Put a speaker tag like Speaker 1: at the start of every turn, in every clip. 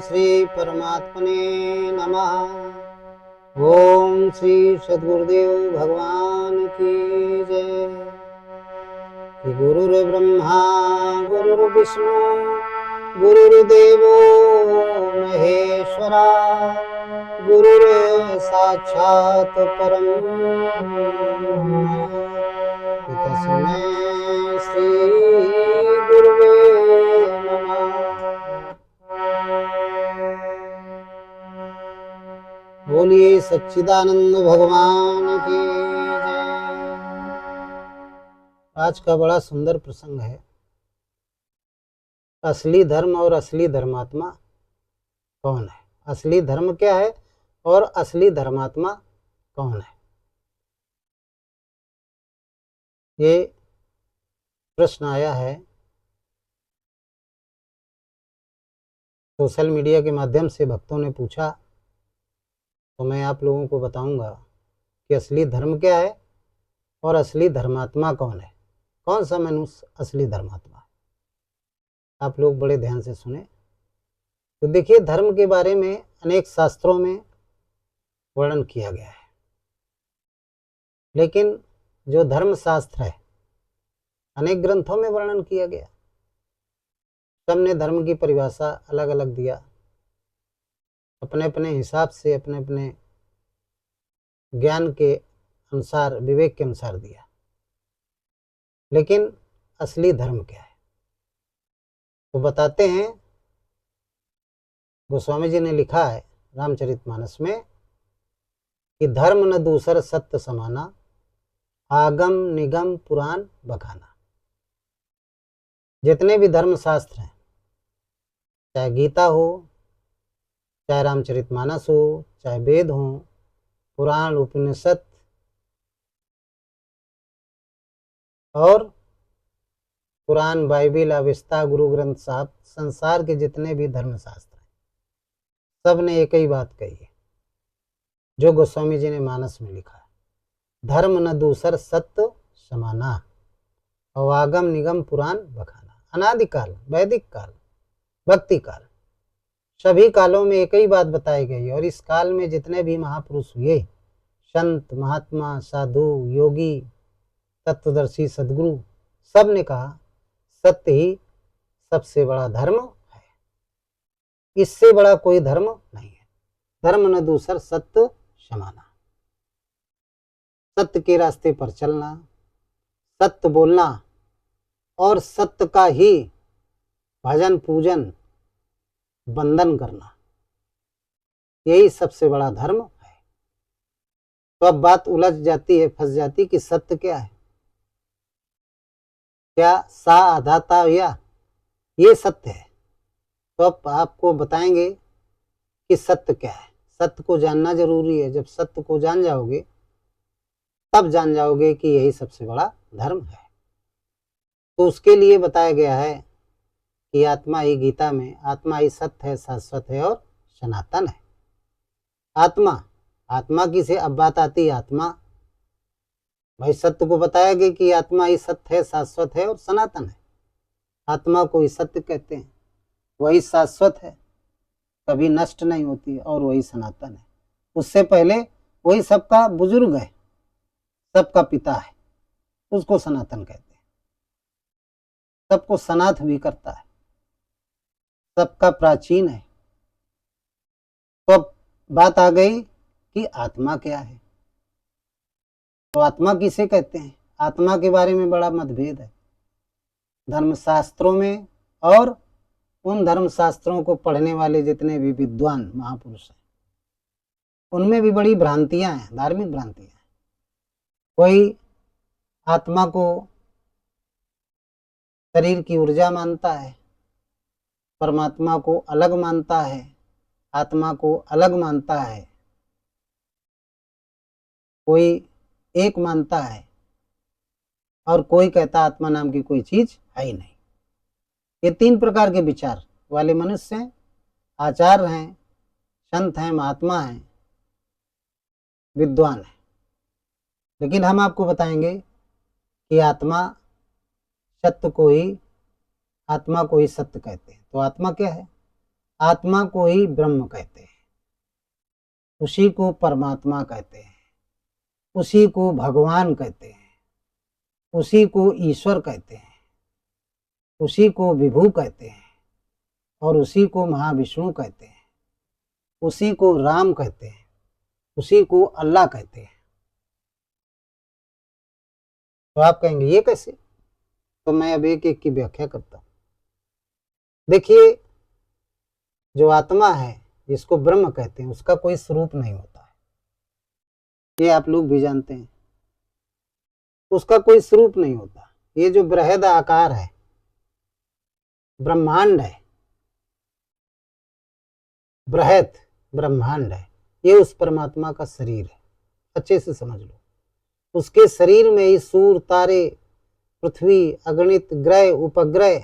Speaker 1: श्री परमात्मने नमः। ओम श्री सद्गुरुदेव भगवान की जय। कि गुरुर्ब्रह्मा गुरुर्विष्णु गुरुर्देवो महेश्वरा गुरुर् साक्षात् परम ब्रह्म तस्मै श्री गुरुवे नमः। बोलिए सच्चिदानंद भगवान की जय। आज का बड़ा सुंदर प्रसंग है, असली धर्म और असली धर्मात्मा कौन है। असली धर्म क्या है और असली धर्मात्मा कौन है, ये प्रश्न आया है सोशल मीडिया के माध्यम से। भक्तों ने पूछा तो मैं आप लोगों को बताऊंगा कि असली धर्म क्या है और असली धर्मात्मा कौन है। कौन सा मनुष्य असली धर्मात्मा है, आप लोग बड़े ध्यान से सुने। तो देखिए, धर्म के बारे में अनेक शास्त्रों में वर्णन किया गया है, लेकिन जो धर्म शास्त्र है अनेक ग्रंथों में वर्णन किया गया। सबने धर्म की परिभाषा अलग अलग दिया, अपने अपने हिसाब से, अपने अपने ज्ञान के अनुसार, विवेक के अनुसार दिया। लेकिन असली धर्म क्या है तो बताते हैं। गोस्वामी जी ने लिखा है रामचरितमानस में कि धर्म न दूसर सत्य समाना, आगम निगम पुराण बखाना। जितने भी धर्म शास्त्र हैं, चाहे गीता हो, चाहे रामचरितमानस हो, चाहे वेद हो, पुराण, उपनिषद और कुरान, बाइबिल, अवेस्ता, गुरु ग्रंथ साहब, संसार के जितने भी धर्म शास्त्र हैं, सब ने एक ही बात कही है जो गोस्वामी जी ने मानस में लिखा है। धर्म न दूसर सत्य समाना, अवागम निगम पुराण बखाना। अनादिकाल, वैदिक काल, भक्ति काल, सभी कालों में एक ही बात बताई गई। और इस काल में जितने भी महापुरुष हुए, संत, महात्मा, साधु, योगी, तत्वदर्शी, सदगुरु, सब ने कहा सत्य ही सबसे बड़ा धर्म है, इससे बड़ा कोई धर्म नहीं है। धर्म न दूसर सत्य समाना, सत्य के रास्ते पर चलना, सत्य बोलना और सत्य का ही भजन पूजन वंदन करना, यही सबसे बड़ा धर्म है। तो अब बात उलझ जाती है, फंस जाती कि सत्य क्या है। क्या सा आधाता या ये सत्य है? तो अब आपको बताएंगे कि सत्य क्या है। सत्य को जानना जरूरी है। जब सत्य को जान जाओगे तब जान जाओगे कि यही सबसे बड़ा धर्म है। तो उसके लिए बताया गया है कि आत्मा ही, गीता में, आत्मा ही सत्य है, शाश्वत है और सनातन है। आत्मा, आत्मा की से अब बात आती है आत्मा। भाई सत्य को बताया गया कि आत्मा ही सत्य है, शाश्वत है और सनातन है। आत्मा को ही सत्य कहते हैं, वही शाश्वत है, कभी नष्ट नहीं होती, और वही सनातन है। उससे पहले वही सबका बुजुर्ग है, सबका पिता है, उसको सनातन कहते हैं। सबको सनाथ भी करता है, सबका प्राचीन है। तो अब बात आ गई कि आत्मा क्या है। तो आत्मा किसे कहते हैं? आत्मा के बारे में बड़ा मतभेद है धर्मशास्त्रों में, और उन धर्मशास्त्रों को पढ़ने वाले जितने भी विद्वान महापुरुष हैं, उनमें भी बड़ी भ्रांतियां हैं, धार्मिक भ्रांतियां हैं। कोई आत्मा को शरीर की ऊर्जा मानता है, परमात्मा को अलग मानता है, आत्मा को अलग मानता है, कोई एक मानता है, और कोई कहता आत्मा नाम की कोई चीज है ही नहीं। ये तीन प्रकार के विचार वाले मनुष्य हैं, आचार्य हैं, संत हैं, महात्मा हैं, विद्वान हैं। लेकिन हम आपको बताएंगे कि आत्मा सत्य को ही, आत्मा को ही सत्य कहते हैं। तो आत्मा क्या है? आत्मा को ही ब्रह्म कहते हैं, उसी को परमात्मा कहते हैं, उसी को भगवान कहते हैं, उसी को ईश्वर कहते हैं, उसी को विभु कहते हैं, और उसी को महाविष्णु कहते हैं, उसी को राम कहते हैं, उसी को अल्लाह कहते हैं। तो आप कहेंगे ये कैसे? तो मैं अब एक एक की व्याख्या करता हूं। देखिए, जो आत्मा है जिसको ब्रह्म कहते हैं, उसका कोई स्वरूप नहीं होता है, ये आप लोग भी जानते हैं। उसका कोई स्वरूप नहीं होता। ये जो बृहद आकार है, ब्रह्मांड है, बृहद ब्रह्मांड है, ये उस परमात्मा का शरीर है। अच्छे से समझ लो, उसके शरीर में ही सूर्य, तारे, पृथ्वी, अगणित ग्रह, उपग्रह,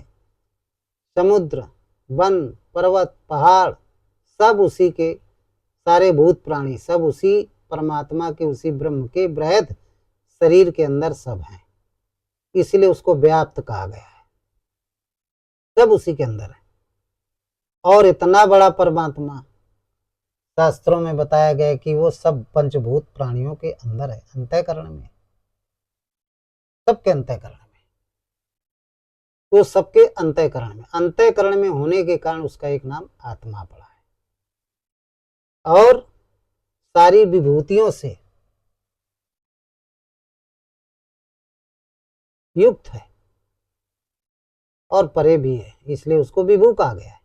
Speaker 1: समुद्र, वन, पर्वत, पहाड़, सब उसी के, सारे भूत प्राणी सब उसी परमात्मा के, उसी ब्रह्म के बृहद शरीर के अंदर सब हैं। इसलिए उसको व्याप्त कहा गया है, सब उसी के अंदर है। और इतना बड़ा परमात्मा, शास्त्रों में बताया गया है कि वो सब पंचभूत प्राणियों के अंदर है, अंतःकरण में, सबके अंतःकरण में। तो सबके अंतःकरण में होने के कारण उसका एक नाम आत्मा पड़ा है। और सारी विभूतियों से युक्त है और परे भी है, इसलिए उसको विभू कहा गया है।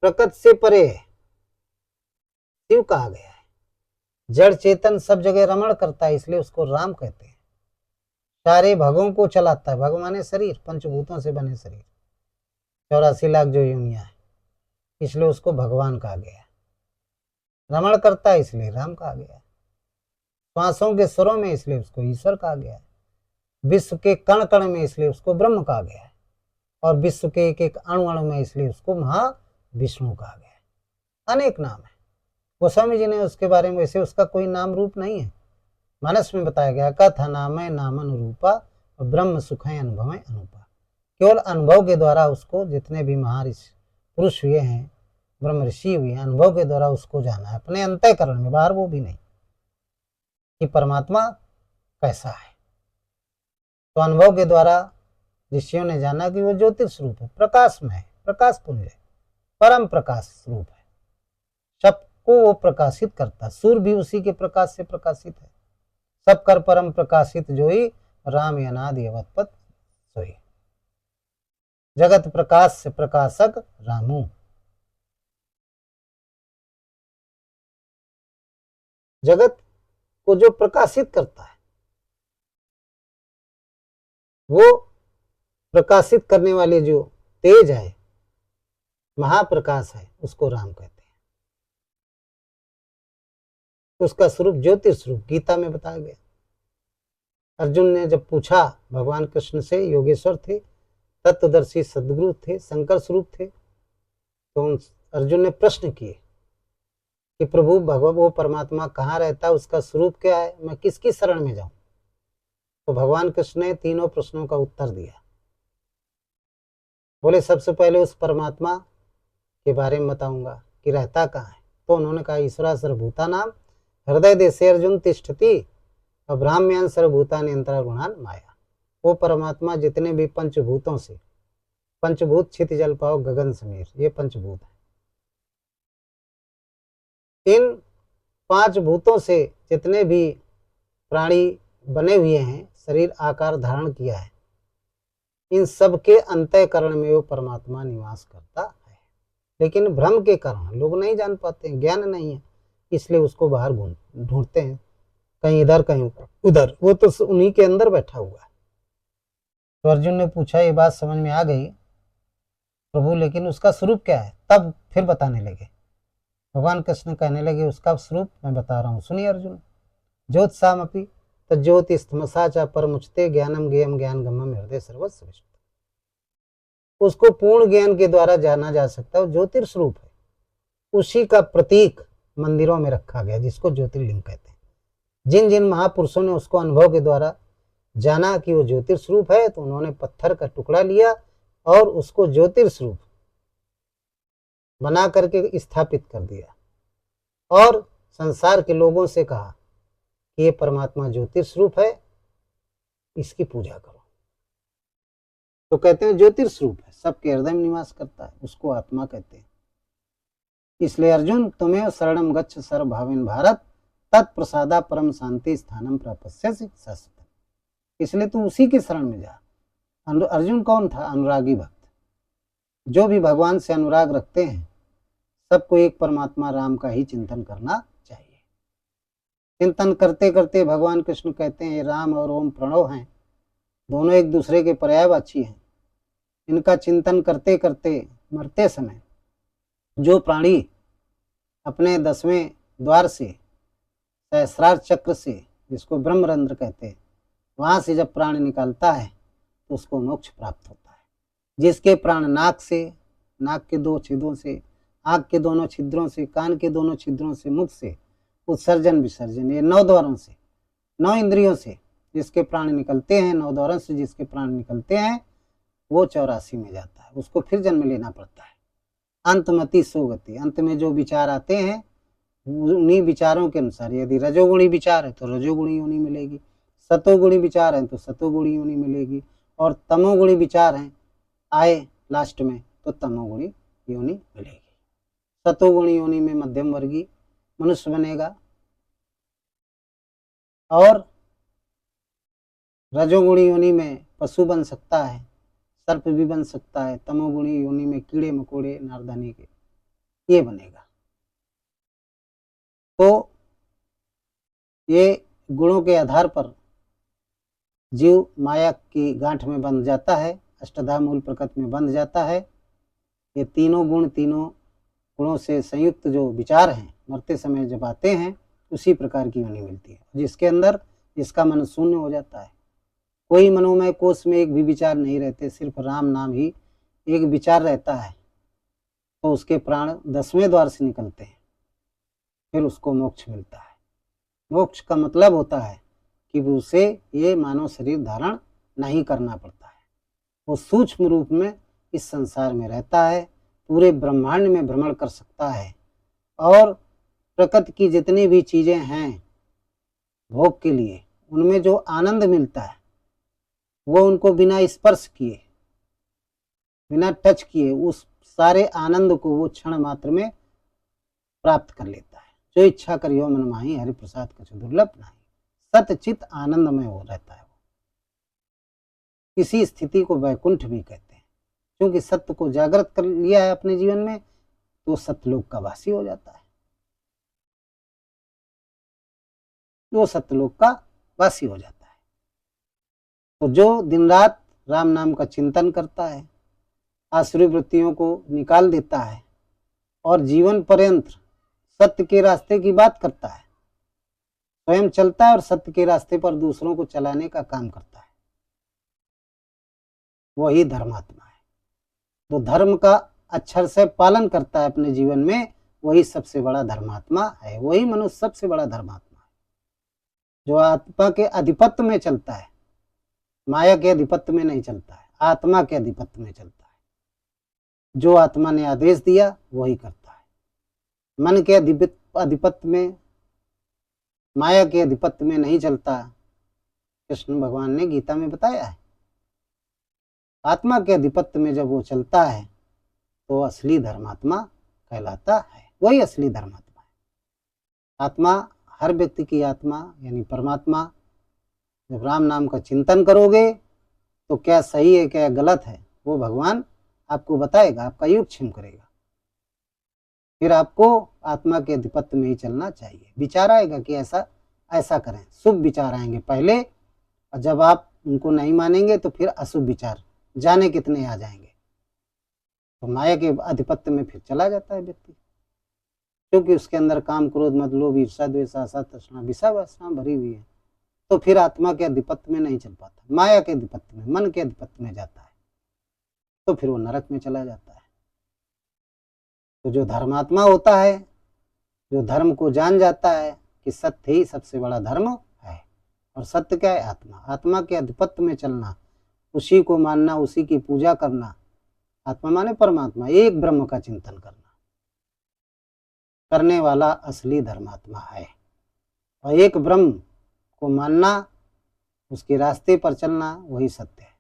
Speaker 1: प्रकृति से परे है, शिव कहा गया है। जड़ चेतन सब जगह रमण करता है, इसलिए उसको राम कहते हैं। सारे भगों को चलाता है, भग माने शरीर, पंचभूतों से बने शरीर, 84 लाख जो योनियां है, इसलिए उसको भगवान कहा गया है। रमण करता है इसलिए राम कहा गया है। श्वासों के स्वरों में इसलिए उसको ईश्वर कहा गया है। विश्व के कण कण में इसलिए उसको ब्रह्म कहा गया है। और विश्व के एक एक अणु अणु में इसलिए उसको महाविष्णु कहा गया है। अनेक नाम है। गोस्वामी जी ने उसके बारे में, वैसे उसका कोई नाम रूप नहीं है, मानस में बताया गया, कथा नामय नामन रूपा और ब्रह्म सुखय अनुभव अनुपा। केवल अनुभव के द्वारा उसको, जितने भी महाऋषि पुरुष हुए हैं, ब्रह्म ऋषि हुए हैं, अनुभव के द्वारा उसको जाना है, अपने अंतःकरण में, बाहर वो भी नहीं, कि परमात्मा कैसा है। तो अनुभव के द्वारा ऋषियों ने जाना कि वो ज्योतिर्स्वरूप है, प्रकाश में है, प्रकाश पुंज है, परम प्रकाश स्वरूप है, सबको वो प्रकाशित करता। सूर्य भी उसी के प्रकाश से प्रकाशित है। सब कर परम प्रकाशित जोई, राम अनादि अवतपत सोई। जगत प्रकाश से प्रकाशक रामू। जगत को जो प्रकाशित करता है, वो प्रकाशित करने वाले जो तेज है, महाप्रकाश है, उसको राम कहते हैं। उसका स्वरूप ज्योतिर्स्वरूप गीता में बताया गया। अर्जुन ने जब पूछा भगवान कृष्ण से, योगेश्वर थे, तत्वदर्शी सद्गुरु थे, शंकर स्वरूप थे, तो अर्जुन ने प्रश्न किए कि प्रभु भगवान वो परमात्मा कहाँ रहता है, उसका स्वरूप क्या है, मैं किसकी शरण में जाऊं? तो भगवान कृष्ण ने तीनों प्रश्नों का उत्तर दिया। बोले सबसे पहले उस परमात्मा के बारे में बताऊंगा कि रहता कहाँ है। तो उन्होंने कहा ईश्वरा सर्वभूता नाम हृदय देशे अर्जुन तिष्ठति अब्राह्म्यान सर्वभूतानि अंतरा गुणान माया। वो परमात्मा जितने भी पंचभूतों से, पंचभूत क्षिति जल पाओ गगन समीर, ये पंचभूत है। इन 5 भूतों से जितने भी प्राणी बने हुए हैं, शरीर आकार धारण किया है, इन सब के अंतःकरण में वो परमात्मा निवास करता है। लेकिन भ्रम के कारण लोग नहीं जान पाते हैं, ज्ञान नहीं है, इसलिए उसको बाहर ढूंढते हैं, कहीं इधर कहीं उधर। वो तो उन्हीं के अंदर बैठा हुआ है। तो अर्जुन ने पूछा, ये बात समझ में आ गई प्रभु, लेकिन उसका स्वरूप क्या है? तब फिर बताने लगे। भगवान कृष्ण कहने लगे उसका स्वरूप मैं बता रहा हूँ, सुनिए अर्जुन। ज्योतिषामपि तज्ज्योतिस्तमसा च परमुच्यते ज्ञानम ज्ञेयम ज्ञान गम्यम हृदय सर्वस्य विष्णु। उसको पूर्ण ज्ञान के द्वारा जाना जा सकता है, ज्योतिर्स्वरूप है। उसी का प्रतीक मंदिरों में रखा गया, जिसको ज्योतिर्लिंग कहते हैं। जिन जिन महापुरुषों ने उसको अनुभव के द्वारा जाना कि वो ज्योतिर्स्वरूप है, तो उन्होंने पत्थर का टुकड़ा लिया और उसको ज्योतिर्स्वरूप बना करके स्थापित कर दिया और संसार के लोगों से कहा कि ये परमात्मा ज्योतिर्स्वरूप है, इसकी पूजा करो। तो कहते हैं ज्योतिर्स्वरूप है, सबके हृदय में निवास करता है, उसको आत्मा कहते हैं। इसलिए अर्जुन तुम्हें शरणम गच्छ सर्वभावेन भारत तत्प्रसादा परम शांति स्थानम प्राप्स्यसि शाश्वतम्। इसलिए तू उसी के शरण में जा। अर्जुन कौन था? अनुरागी भक्त। जो भी भगवान से अनुराग रखते हैं सबको एक परमात्मा राम का ही चिंतन करना चाहिए। चिंतन करते करते भगवान कृष्ण कहते हैं, ये राम और ओम प्रणव हैं, दोनों एक दूसरे के पर्यायवाची हैं। इनका चिंतन करते करते मरते समय जो प्राणी अपने 10वें द्वार से सहस्रार चक्र से, जिसको ब्रह्मरंध्र कहते हैं, वहां से जब प्राण निकालता है तो उसको मोक्ष प्राप्त होता है। जिसके प्राण नाक से, नाक के 2 छिद्रों से, आँख के दोनों छिद्रों से, कान के दोनों छिद्रों से, मुख से उत्सर्जन विसर्जन, ये 9 द्वारों से, 9 इंद्रियों से जिसके प्राण निकलते हैं, 9 द्वारों से जिसके प्राण निकलते हैं, वो 84 में जाता है। उसको फिर जन्म लेना पड़ता है। अंतमति सोगति, अंत में जो विचार आते हैं उन्हीं विचारों के अनुसार, यदि रजोगुणी विचार है तो रजोगुणी योनि मिलेगी, सतोगुणी विचार है तो सतोगुणी योनि मिलेगी, और तमोगुणी विचार है आए लास्ट में तो तमोगुणी योनि मिलेगी। सतोगुणी योनि में मध्यम वर्गीय मनुष्य बनेगा, और रजोगुणी योनि में पशु बन सकता है, सर्प भी बन सकता है। तमोगुणी योनि में कीड़े मकोड़े नारदानी के ये बनेगा। तो ये गुणों के आधार पर जीव माया की गांठ में बंध जाता है, अष्टधा मूल प्रकृति में बंध जाता है। ये तीनों गुणों से संयुक्त जो विचार हैं मरते समय जब आते हैं उसी प्रकार की योनि मिलती है, जिसके अंदर जिसका मन शून्य हो जाता है। कोई मनोमय कोष में एक भी विचार नहीं रहते, सिर्फ राम नाम ही एक विचार रहता है, तो उसके प्राण 10वें द्वार से निकलते हैं, फिर उसको मोक्ष मिलता है। मोक्ष का मतलब होता है कि उसे ये मानव शरीर धारण नहीं करना पड़ता है, वो सूक्ष्म रूप में इस संसार में रहता है, पूरे ब्रह्मांड में भ्रमण कर सकता है, और प्रकृति की जितनी भी चीजें हैं भोग के लिए, उनमें जो आनंद मिलता है वो उनको बिना स्पर्श किए, बिना टच किए, उस सारे आनंद को वो क्षण मात्र में प्राप्त कर लेता है। जो इच्छा करियो मन माही, हरि प्रसाद कछु दुर्लभ नहीं। सतचित आनंद में हो रहता है। वो इसी स्थिति को वैकुंठ भी कहते हैं, क्योंकि सत्य को जागृत कर लिया है अपने जीवन में तो सत्यलोक का वासी हो जाता है, वो सत्यलोक का वासी हो जाता है। तो जो दिन रात राम नाम का चिंतन करता है, आसुरी वृत्तियों को निकाल देता है और जीवन पर्यंत सत्य के रास्ते की बात करता है, स्वयं चलता है और सत्य के रास्ते पर दूसरों को चलाने का काम करता है, वही धर्मात्मा है। तो धर्म का अक्षर से पालन करता है अपने जीवन में, वही सबसे बड़ा धर्मात्मा है। वही मनुष्य सबसे बड़ा धर्मात्मा है, जो आत्मा के अधिपत्य में चलता है, माया के अधिपत्य में नहीं चलता है, आत्मा के अधिपत्य में चलता है। जो आत्मा ने आदेश दिया वही करता है। मन के अधिपत्य में, माया के अधिपत्य में नहीं चलता। कृष्ण भगवान ने गीता में बताया है, आत्मा के अधिपत्य में जब वो चलता है तो असली धर्मात्मा कहलाता है, वही असली धर्मात्मा है। आत्मा, हर व्यक्ति की आत्मा यानी परमात्मा, जब राम नाम का चिंतन करोगे तो क्या सही है क्या गलत है वो भगवान आपको बताएगा, आपका योगक्षेम करेगा। फिर आपको आत्मा के अधिपत्य में ही चलना चाहिए। विचार आएगा कि ऐसा ऐसा करें, शुभ विचार आएंगे पहले, और जब आप उनको नहीं मानेंगे तो फिर अशुभ विचार जाने कितने आ जाएंगे। तो माया के आधिपत्य में फिर चला जाता है व्यक्ति, क्योंकि उसके अंदर काम, क्रोध, मद, लोभ, ईर्ष्या, द्वेष, आशा, तृष्णा, विषय वासना भरी हुई है। तो फिर आत्मा के अधिपत्य में नहीं चल पाता, माया के अधिपत्य में, मन के अधिपत्य में जाता है, तो फिर वो नरक में चला जाता है। तो जो धर्मात्मा होता है, जो धर्म को जान जाता है कि सत्य ही सबसे बड़ा धर्म है, और सत्य क्या है? आत्मा। आत्मा के अधिपत्य में चलना, उसी को मानना, उसी की पूजा करना। आत्मा माने परमात्मा, एक ब्रह्म का चिंतन करना, करने वाला असली धर्मात्मा है। और एक ब्रह्म को मानना, उसके रास्ते पर चलना, वही सत्य है।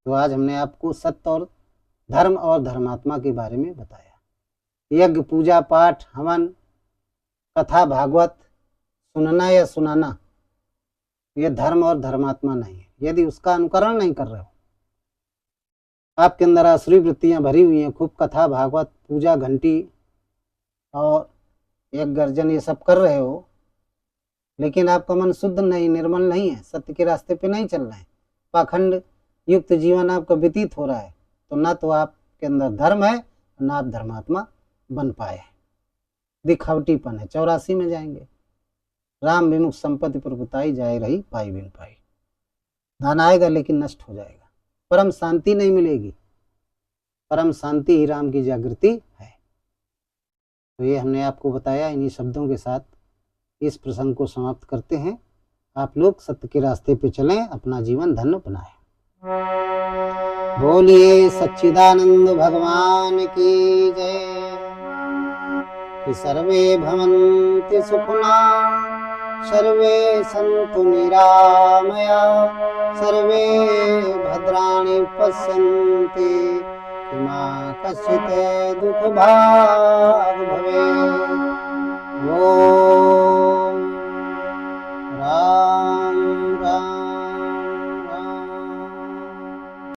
Speaker 1: तो आज हमने आपको सत्य और धर्म और धर्मात्मा के बारे में बताया। यज्ञ, पूजा पाठ, हवन, कथा, भागवत सुनना या सुनाना, यह धर्म और धर्मात्मा नहीं है। यदि उसका अनुकरण नहीं कर रहे हो, आपके अंदर आसुरी वृत्तियां भरी हुई हैं, खूब कथा, भागवत, पूजा, घंटी और एक गर्जन ये सब कर रहे हो, लेकिन आपका मन शुद्ध नहीं, निर्मल नहीं है, सत्य के रास्ते पे नहीं चल रहे हैं, पाखंड युक्त जीवन आपका व्यतीत हो रहा है, तो ना तो आपके अंदर धर्म है, ना आप धर्मात्मा बन पाए। दिखावटीपन है। 84 में जाएंगे। राम विमुख संपत्ति प्रभुताई, जाए रही पाई बिन पाई। धन आएगा लेकिन नष्ट हो जाएगा, परम शांति नहीं मिलेगी। परम शांति ही राम की जागृति है। तो ये हमने आपको बताया। इन्हीं शब्दों के साथ इस प्रसंग को समाप्त करते हैं। आप लोग सत्य के रास्ते पे चलें, अपना जीवन धन्य बनाएं। बोलिए सच्चिदानंद भगवान की जय। कि सर्वे भवन्तु सुखिनः, सर्वे सन्तु निरामया, सर्वे भद्राणि पश्यन्ति, मा कश्चित् दुःखभाग् भवेत्।